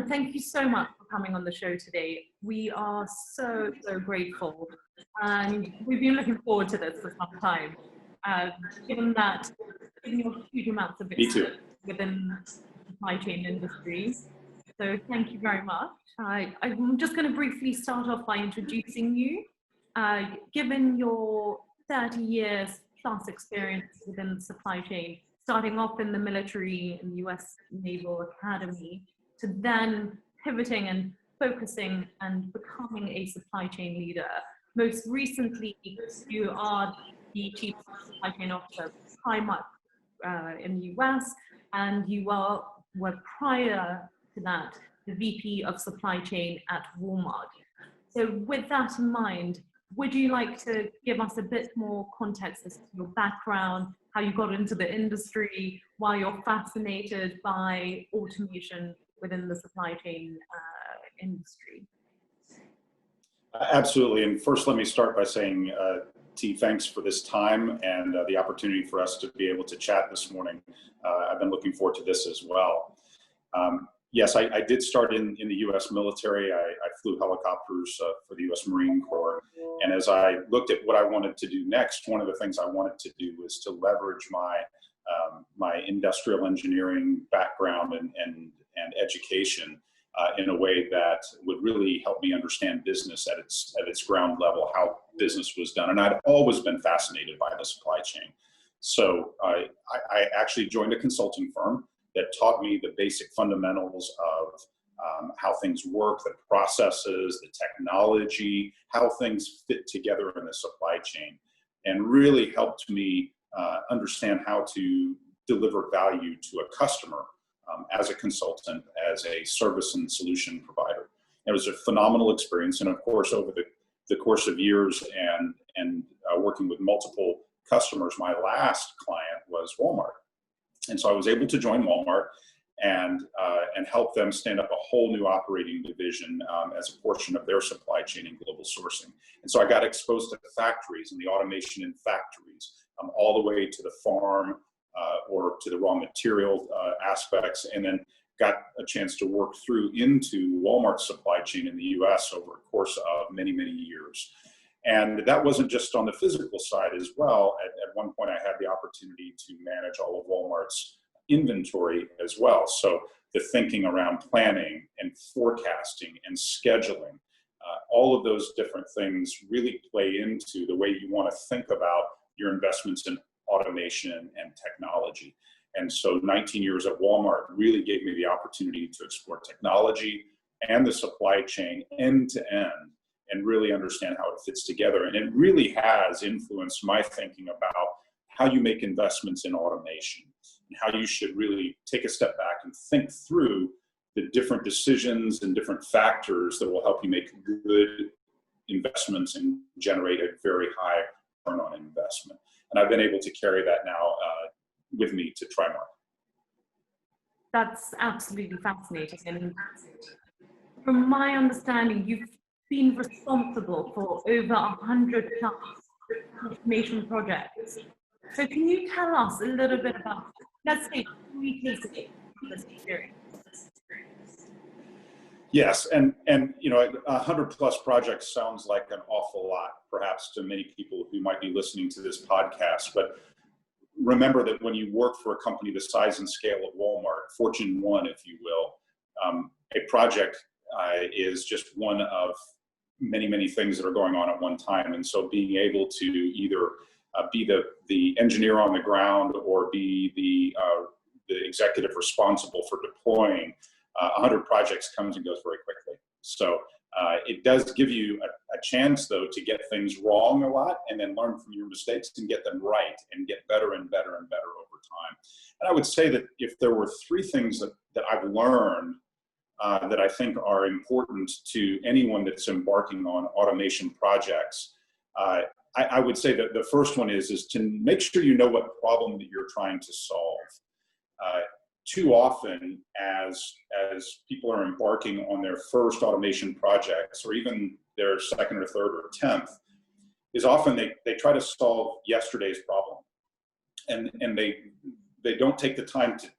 thank you so much for coming on the show today. We are so grateful, and we've been looking forward to this for some time, given your huge amounts of experience within the supply chain industry. So thank you very much. I'm just going to briefly start off by introducing you. Given your 30 years plus experience within the supply chain, starting off in the military in the US Naval Academy, to then pivoting and focusing and becoming a supply chain leader. Most recently, you are the Chief Supply Chain Officer of TriMark in the US, and you were prior to that the VP of Supply Chain at Walmart. So with that in mind, would you like to give us a bit more context as to your background, how you got into the industry, why you're fascinated by automation within the supply chain industry? Absolutely. And first, let me start by saying, T, thanks for this time and the opportunity for us to be able to chat this morning. I've been looking forward to this as well. Yes, I did start in the U.S. military. I flew helicopters for the U.S. Marine Corps. And as I looked at what I wanted to do next, one of the things I wanted to do was to leverage my industrial engineering background and education in a way that would really help me understand business at its ground level, how business was done. And I'd always been fascinated by the supply chain. So I actually joined a consulting firm that taught me the basic fundamentals of how things work, the processes, the technology, how things fit together in the supply chain, and really helped me understand how to deliver value to a customer as a consultant, as a service and solution provider. It was a phenomenal experience, and of course, over the course of years and working with multiple customers, my last client was Walmart. And so I was able to join Walmart and help them stand up a whole new operating division as a portion of their supply chain and global sourcing. And so I got exposed to the factories and the automation in factories, all the way to the farm or to the raw material aspects, and then got a chance to work through into Walmart's supply chain in the US over a course of many years. And that wasn't just on the physical side as well. At one point, I had the opportunity to manage all of Walmart's inventory as well. So the thinking around planning and forecasting and scheduling, all of those different things really play into the way you want to think about your investments in automation and technology. And so 19 years at Walmart really gave me the opportunity to explore technology and the supply chain end to end, and really understand how it fits together. And it really has influenced my thinking about how you make investments in automation and how you should really take a step back and think through the different decisions and different factors that will help you make good investments and generate a very high return on investment. And I've been able to carry that now with me to TriMark. That's absolutely fascinating. And from my understanding, you've been responsible for over 100 plus automation projects. So can you tell us a little bit about, let's say, 3 cases of this experience? Yes, and 100 plus projects sounds like an awful lot, perhaps to many people who might be listening to this podcast. But remember that when you work for a company the size and scale of Walmart, Fortune 1, if you will, a project is just one of many things that are going on at one time. And so being able to either be the engineer on the ground or be the executive responsible for deploying 100 projects comes and goes very quickly. So it does give you a chance, though, to get things wrong a lot and then learn from your mistakes and get them right and get better and better and better over time. And I would say that if there were 3 things that I've learned that I think are important to anyone that's embarking on automation projects, I would say that the first one is to make sure you know what problem that you're trying to solve. Too often, as people are embarking on their first automation projects, or even their second or third or 10th, is often they try to solve yesterday's problem, and they don't take the time to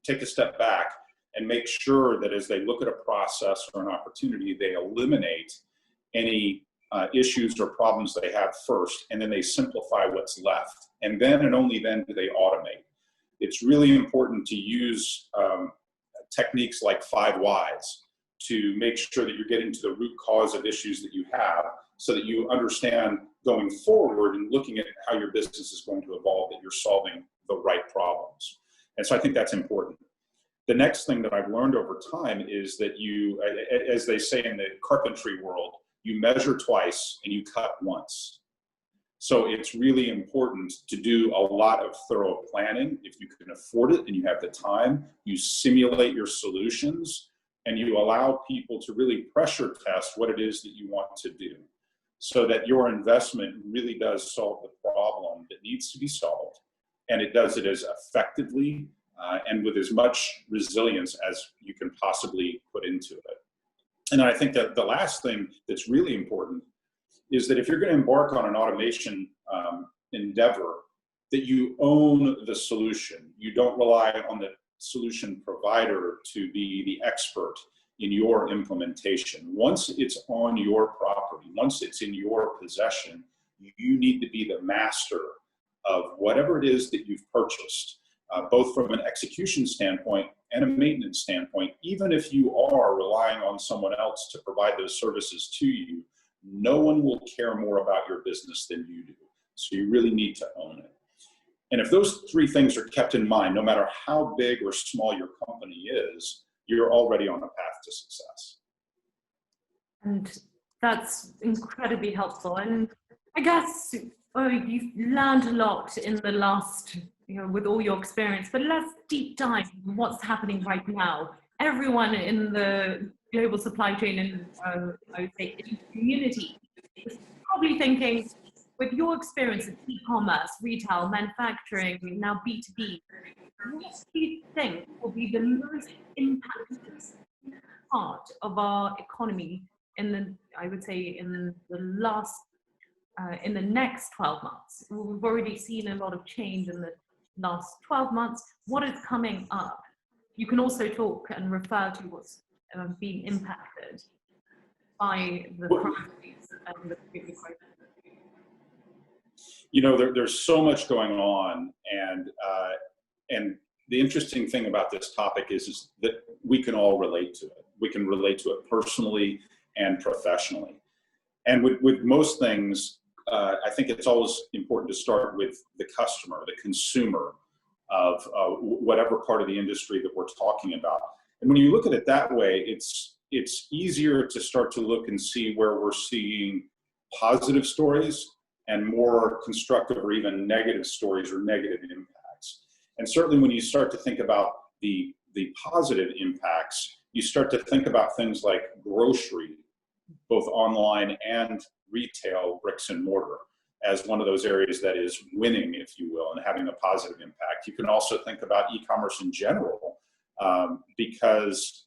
take a step back and make sure that as they look at a process or an opportunity, they eliminate any issues or problems they have first, and then they simplify what's left. And then and only then do they automate. It's really important to use techniques like 5 whys to make sure that you're getting to the root cause of issues that you have, so that you understand going forward and looking at how your business is going to evolve, that you're solving the right problems. And so I think that's important. The next thing that I've learned over time is that you, as they say in the carpentry world, you measure twice and you cut once. So it's really important to do a lot of thorough planning. If you can afford it and you have the time, you simulate your solutions and you allow people to really pressure test what it is that you want to do, so that your investment really does solve the problem that needs to be solved, and it does it as effectively and with as much resilience as you can possibly put into it. And I think that the last thing that's really important is that if you're going to embark on an automation endeavor, that you own the solution. You don't rely on the solution provider to be the expert in your implementation. Once it's on your property, once it's in your possession, you need to be the master of whatever it is that you've purchased, both from an execution standpoint and a maintenance standpoint. Even if you are relying on someone else to provide those services to you, no one will care more about your business than you do. So you really need to own it. And if those 3 things are kept in mind, no matter how big or small your company is, you're already on a path to success. And that's incredibly helpful. And I guess you've learned a lot in the last, with all your experience, but let's deep dive in what's happening right now. Everyone in the global supply chain and I would say community is probably thinking, with your experience in e-commerce, retail, manufacturing, now B2B, what do you think will be the most impacted part of our economy in the, I would say, in the next 12 months? We've already seen a lot of change in the last 12 months. What is coming up? You can also talk and refer to what's being impacted by the crises and the crisis. There's so much going on, and the interesting thing about this topic is that we can all relate to it. We can relate to it personally and professionally. And with most things, I think it's always important to start with the customer, the consumer of whatever part of the industry that we're talking about. And when you look at it that way, it's easier to start to look and see where we're seeing positive stories and more constructive or even negative stories or negative impacts. And certainly when you start to think about the positive impacts, you start to think about things like grocery, both online and retail, bricks and mortar, as one of those areas that is winning, if you will, and having a positive impact. You can also think about e-commerce in general, because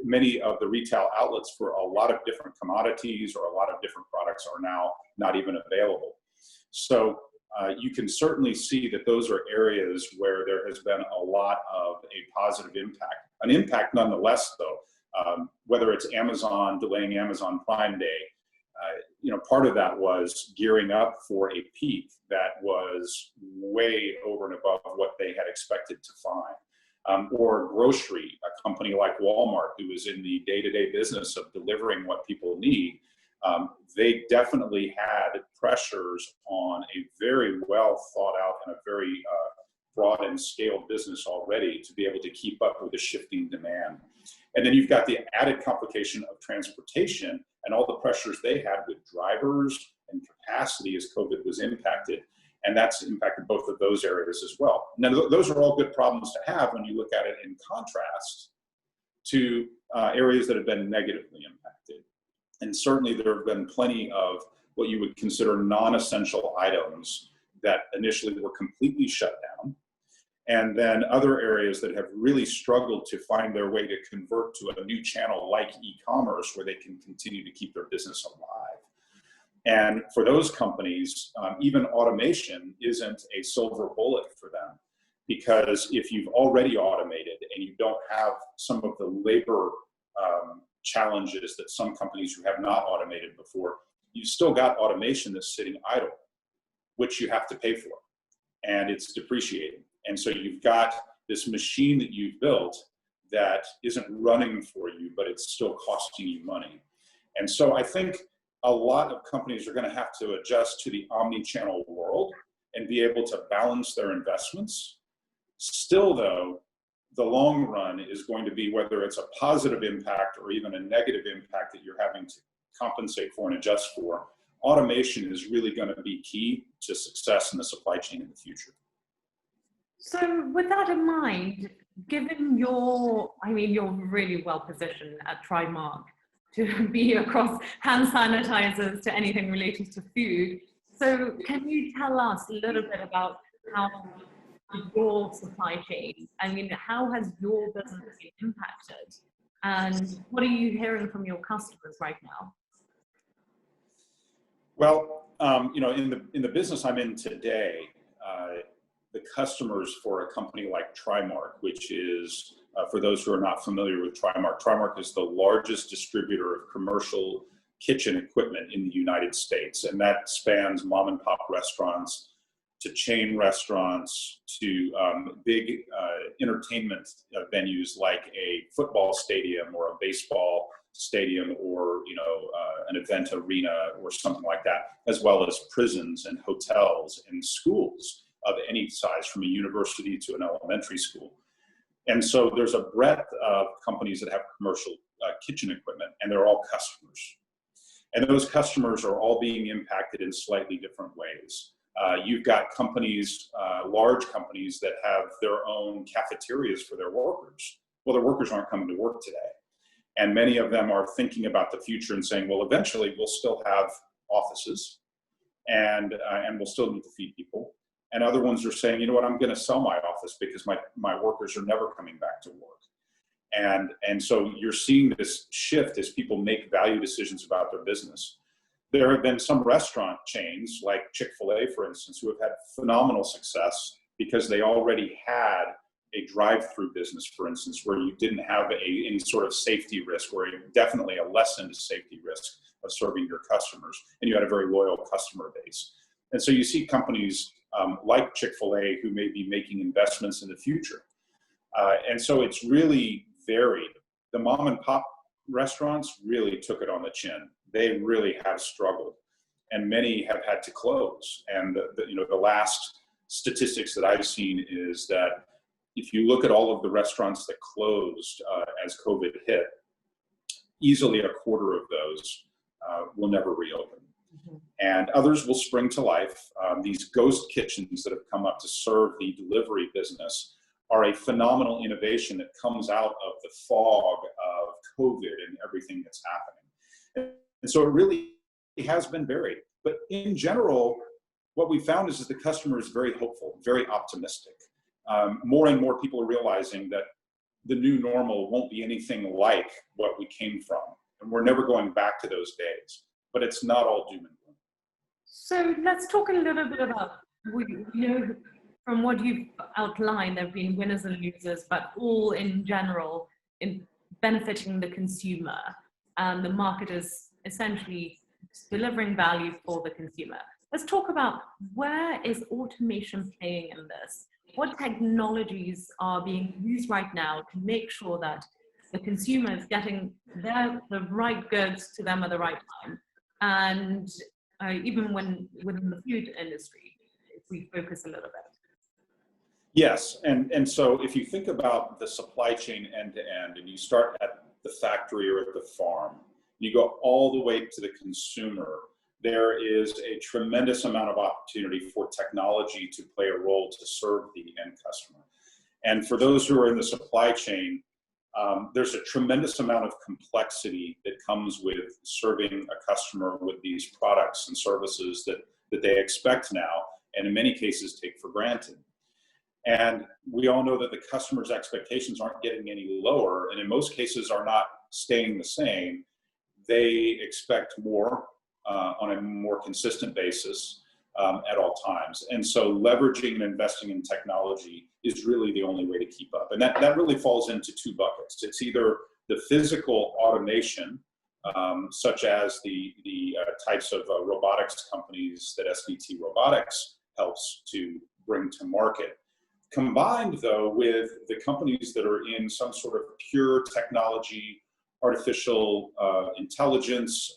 many of the retail outlets for a lot of different commodities or a lot of different products are now not even available. So you can certainly see that those are areas where there has been a lot of a positive impact. An impact nonetheless, though, whether it's Amazon delaying Amazon Prime Day, part of that was gearing up for a peak that was way over and above what they had expected to find. Or grocery, a company like Walmart, who is in the day-to-day business of delivering what people need, they definitely had pressures on a very well thought out and a very broad and scaled business already to be able to keep up with the shifting demand. And then you've got the added complication of transportation and all the pressures they had with drivers and capacity as COVID was impacted. And that's impacted both of those areas as well. Now, those are all good problems to have when you look at it in contrast to areas that have been negatively impacted. And certainly there have been plenty of what you would consider non-essential items that initially were completely shut down. And then other areas that have really struggled to find their way to convert to a new channel like e-commerce, where they can continue to keep their business alive. And for those companies, even automation isn't a silver bullet for them, because if you've already automated and you don't have some of the labor challenges that some companies who have not automated before, you've still got automation that's sitting idle, which you have to pay for, and it's depreciating. And so you've got this machine that you've built that isn't running for you, but it's still costing you money. And so I think a lot of companies are going to have to adjust to the omni-channel world and be able to balance their investments. Still, though, the long run is going to be whether it's a positive impact or even a negative impact that you're having to compensate for and adjust for. Automation is really going to be key to success in the supply chain in the future. So with that in mind, given you're really well positioned at TriMark to be across hand sanitizers to anything related to food. So can you tell us a little bit about how your supply chain, how has your business been impacted? And what are you hearing from your customers right now? Well, in the business I'm in today, the customers for a company like TriMark, which is, for those who are not familiar with TriMark, TriMark is the largest distributor of commercial kitchen equipment in the United States. And that spans mom and pop restaurants to chain restaurants to big entertainment venues like a football stadium or a baseball stadium or an event arena or something like that, as well as prisons and hotels and schools of any size, from a university to an elementary school. And so there's a breadth of companies that have commercial kitchen equipment, and they're all customers. And those customers are all being impacted in slightly different ways. You've got companies, large companies that have their own cafeterias for their workers. Well, their workers aren't coming to work today. And many of them are thinking about the future and saying, well, eventually we'll still have offices and we'll still need to feed people. And other ones are saying, you know what, I'm going to sell my office because my workers are never coming back to work. And so you're seeing this shift as people make value decisions about their business. There have been some restaurant chains like Chick-fil-A, for instance, who have had phenomenal success because they already had a drive-through business, for instance, where you didn't have any sort of safety risk, or definitely a lessened safety risk of serving your customers, and you had a very loyal customer base. And so you see companies like Chick-fil-A who may be making investments in the future. And so it's really varied. The mom and pop restaurants really took it on the chin. They really have struggled, and many have had to close. And the last statistics that I've seen is that if you look at all of the restaurants that closed as COVID hit, easily a quarter of those will never reopen. Mm-hmm. And others will spring to life. These ghost kitchens that have come up to serve the delivery business are a phenomenal innovation that comes out of the fog of COVID and everything that's happening. And so it really has been varied. But in general, what we found is that the customer is very hopeful, very optimistic. More and more people are realizing that the new normal won't be anything like what we came from. And we're never going back to those days. But it's not all doom and gloom. So let's talk a little bit about, from what you've outlined, there have been winners and losers, but all in general in benefiting the consumer. And the market is essentially delivering value for the consumer. Let's talk about, where is automation playing in this? What technologies are being used right now to make sure that the consumer is getting the right goods to them at the right time? And even within the food industry, if we focus a little bit. Yes, and so if you think about the supply chain end to end, and you start at the factory or at the farm, you go all the way to the consumer, there is a tremendous amount of opportunity for technology to play a role to serve the end customer. And for those who are in the supply chain, there's a tremendous amount of complexity that comes with serving a customer with these products and services that they expect now, and in many cases take for granted. And we all know that the customer's expectations aren't getting any lower, and in most cases are not staying the same. They expect more on a more consistent basis. at all times. And so leveraging and investing in technology is really the only way to keep up. And that really falls into two buckets. It's either the physical automation, such as the types of robotics companies that SVT Robotics helps to bring to market, combined though with the companies that are in some sort of pure technology, artificial intelligence,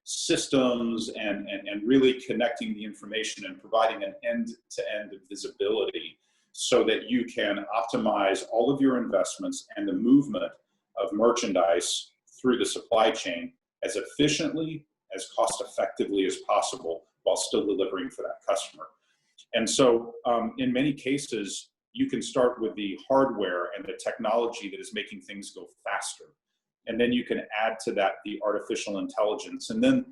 systems, and really connecting the information and providing an end-to-end visibility so that you can optimize all of your investments and the movement of merchandise through the supply chain as efficiently, as cost effectively as possible while still delivering for that customer. And so in many cases, you can start with the hardware and the technology that is making things go faster. And then you can add to that the artificial intelligence. And then,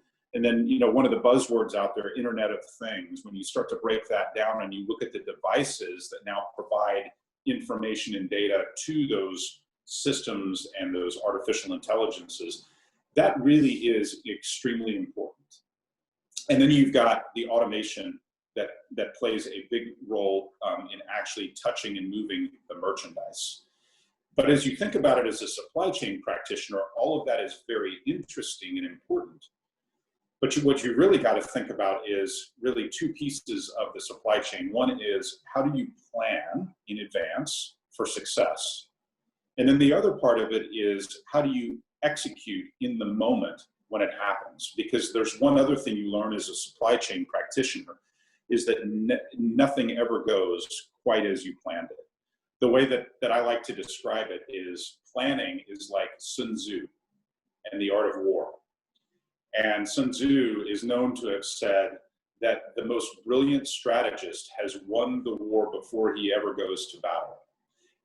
you know, one of the buzzwords out there, Internet of Things, when you start to break that down and you look at the devices that now provide information and data to those systems and those artificial intelligences, that really is extremely important. And then you've got the automation that plays a big role in actually touching and moving the merchandise. But as you think about it as a supply chain practitioner, all of that is very interesting and important. But what you really got to think about is really two pieces of the supply chain. One is, how do you plan in advance for success? And then the other part of it is, how do you execute in the moment when it happens? Because there's one other thing you learn as a supply chain practitioner, is that nothing ever goes quite as you planned it. The way that I like to describe it is, planning is like Sun Tzu and the art of war. And Sun Tzu is known to have said that the most brilliant strategist has won the war before he ever goes to battle.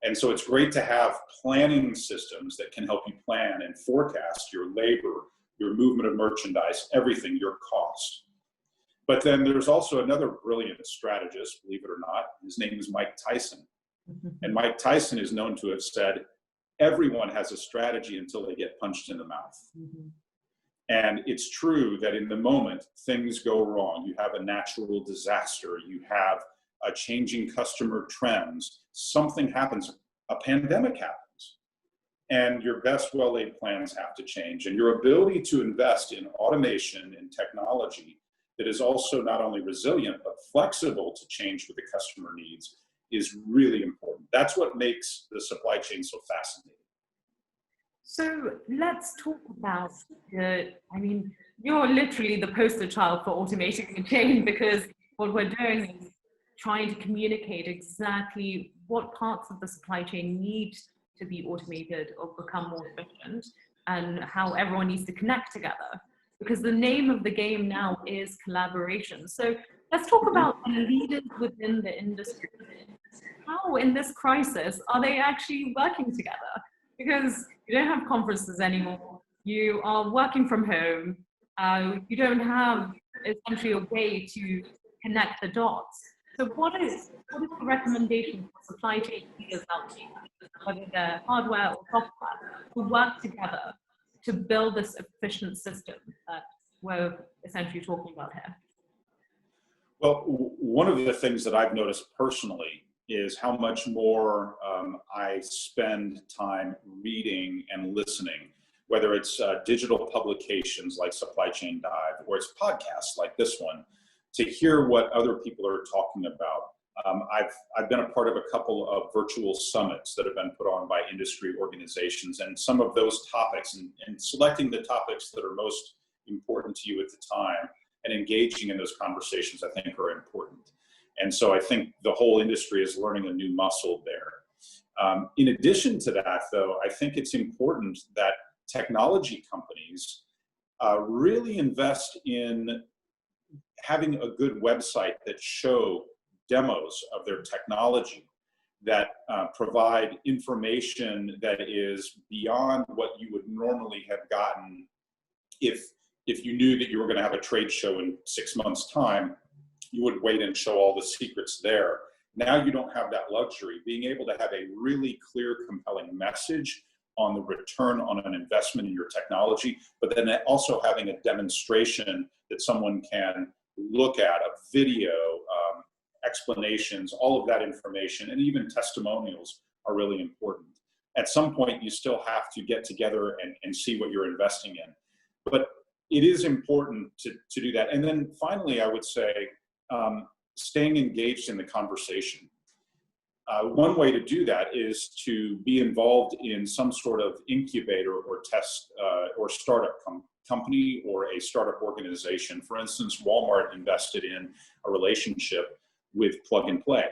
And so it's great to have planning systems that can help you plan and forecast your labor, your movement of merchandise, everything, your cost. But then there's also another brilliant strategist, believe it or not. His name is Mike Tyson. And Mike Tyson is known to have said, everyone has a strategy until they get punched in the mouth. And it's true that in the moment, things go wrong. You have a natural disaster. You have a changing customer trends. Something happens. A pandemic happens. And your best well-laid plans have to change. And your ability to invest in automation and technology that is also not only resilient, but flexible to change with the customer needs is really important. That's what makes the supply chain so fascinating. So let's talk about you're literally the poster child for automating the chain, because what we're doing is trying to communicate exactly what parts of the supply chain need to be automated or become more efficient, and how everyone needs to connect together. Because the name of the game now is collaboration. So let's talk about the leaders within the industry. How in this crisis are they actually working together? Because you don't have conferences anymore. You are working from home. You don't have essentially a way to connect the dots. So what is the recommendation for supply chain leaders out there, whether they're hardware or software, who work together to build this efficient system that we're essentially talking about here? Well, one of the things that I've noticed personally is how much more I spend time reading and listening, whether it's digital publications like Supply Chain Dive, or it's podcasts like this one, to hear what other people are talking about. I've been a part of a couple of virtual summits that have been put on by industry organizations, and some of those topics, and selecting the topics that are most important to you at the time and engaging in those conversations, I think are important. And so I think the whole industry is learning a new muscle there. In addition to that, though, I think it's important that technology companies really invest in having a good website that show demos of their technology, that provide information that is beyond what you would normally have gotten if you knew that you were going to have a trade show in 6 months' time. You would wait and show all the secrets there. Now you don't have that luxury. Being able to have a really clear, compelling message on the return on an investment in your technology, but then also having a demonstration that someone can look at, of video, explanations, all of that information, and even testimonials are really important. At some point, you still have to get together and see what you're investing in. But it is important to do that. And then finally, I would say, staying engaged in the conversation. One way to do that is to be involved in some sort of incubator or test or startup company or a startup organization. For instance, Walmart invested in a relationship with Plug and Play,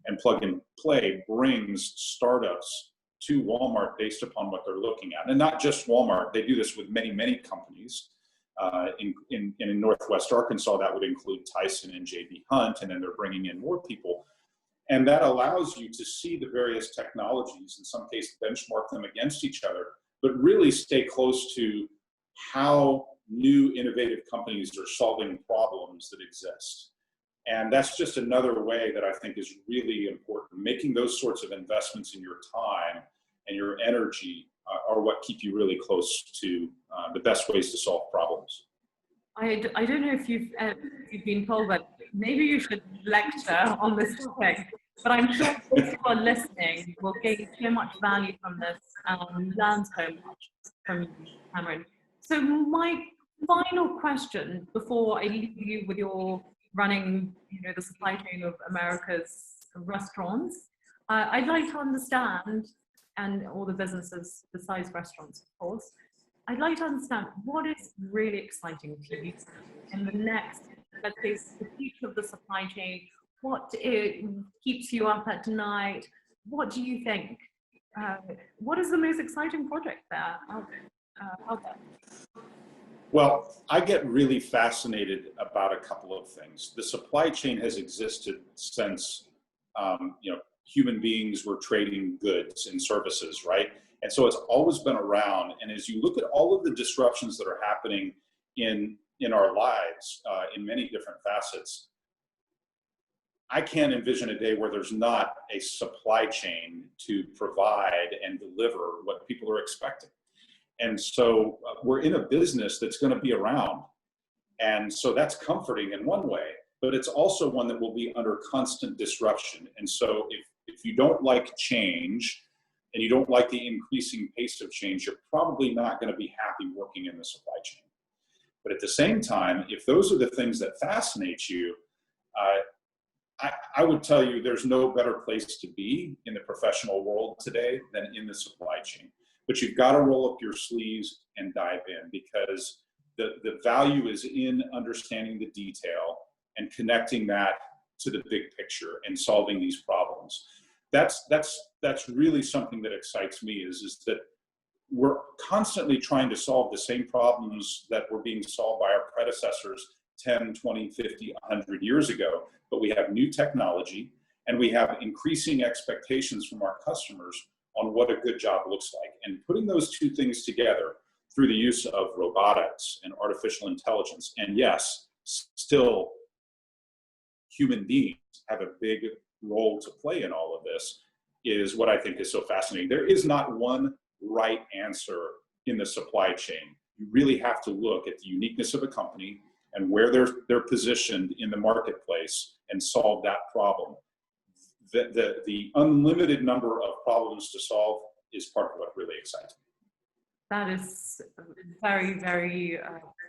and Plug and Play brings startups to Walmart based upon what they're looking at. And not just Walmart, they do this with many, many companies. In Northwest Arkansas, that would include Tyson and J.B. Hunt, and then they're bringing in more people. And that allows you to see the various technologies, in some cases benchmark them against each other, but really stay close to how new innovative companies are solving problems that exist. And that's just another way that I think is really important. Making those sorts of investments in your time and your energy are what keep you really close to the best ways to solve problems. I don't know if you've been told, but maybe you should lecture on this topic. But I'm sure those who are listening will gain so much value from this and learn so much from you, Cameron. So my final question before I leave you with your running, the supply chain of America's restaurants, I'd like to understand, and all the businesses besides restaurants, of course, I'd like to understand what is really exciting to you in the next, let's say, the future of the supply chain. What keeps you up at night? What do you think? What is the most exciting project there out there? Well, I get really fascinated about a couple of things. The supply chain has existed since human beings were trading goods and services, right? And so it's always been around. And as you look at all of the disruptions that are happening in our lives in many different facets, I can't envision a day where there's not a supply chain to provide and deliver what people are expecting. And so we're in a business that's going to be around. And so that's comforting in one way, but it's also one that will be under constant disruption. And so if you don't like change and you don't like the increasing pace of change, you're probably not going to be happy working in the supply chain. But at the same time, if those are the things that fascinate you, I would tell you there's no better place to be in the professional world today than in the supply chain. But you've got to roll up your sleeves and dive in, because the value is in understanding the detail and connecting that to the big picture and solving these problems. That's really something that excites me, is that we're constantly trying to solve the same problems that were being solved by our predecessors 10, 20, 50, 100 years ago, but we have new technology and we have increasing expectations from our customers on what a good job looks like. And putting those two things together through the use of robotics and artificial intelligence, and yes, still human beings have a big role to play in all of this, is what I think is so fascinating. There is not one right answer in the supply chain. You really have to look at the uniqueness of a company and where they're positioned in the marketplace and solve that problem. The unlimited number of problems to solve is part of what really excites me. That is very, very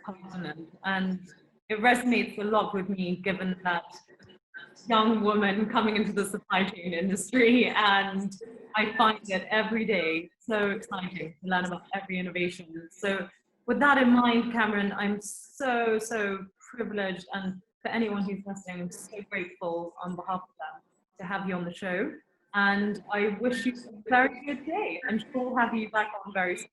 pertinent, and it resonates a lot with me, given that young woman coming into the supply chain industry, and I find it every day so exciting to learn about every innovation. So with that in mind, Cameron, I'm so privileged, and for anyone who's listening, I'm so grateful on behalf of them to have you on the show. And I wish you a very good day. I'm sure we'll have you back on very soon.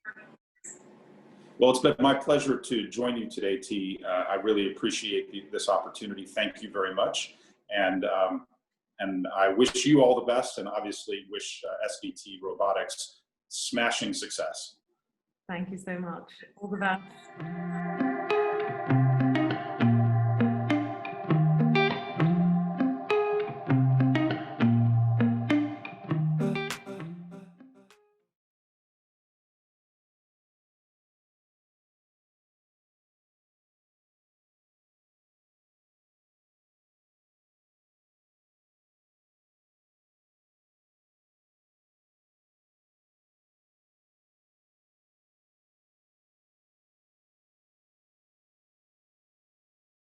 Well, it's been my pleasure to join you today, T. I really appreciate this opportunity. Thank you very much. And I wish you all the best, and obviously wish SVT Robotics smashing success. Thank you so much. All the best.